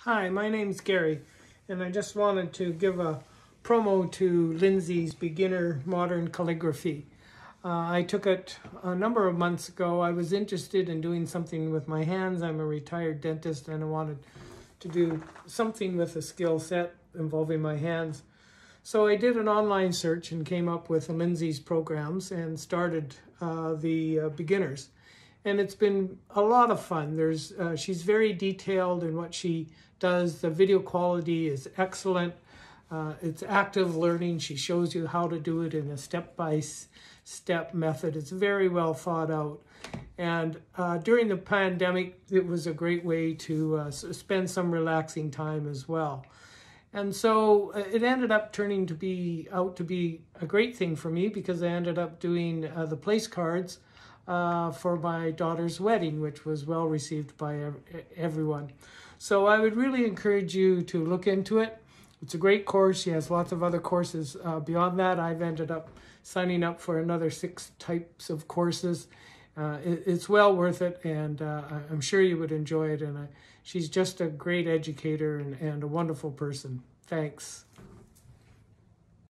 Hi, my name's Gary, and I just wanted to give a promo to Lindsay's Beginner Modern Calligraphy. I took it a number of months ago. I was interested in doing something with my hands. I'm a retired dentist and I wanted to do something with a skill set involving my hands. So I did an online search and came up with Lindsay's programs and started the beginners. And it's been a lot of fun. She's very detailed in what she does. The video quality is excellent. It's active learning. She shows you how to do it in a step-by-step method. It's very well thought out. And during the pandemic, it was a great way to spend some relaxing time as well. And so it ended up turning out to be a great thing for me because I ended up doing the place cards for my daughter's wedding, which was well received by everyone. So I would really encourage you to look into it. It's a great course. She has lots of other courses beyond that. I've ended up signing up for another 6 types of courses. It's well worth it, and I'm sure you would enjoy it. And she's just a great educator and a wonderful person. Thanks.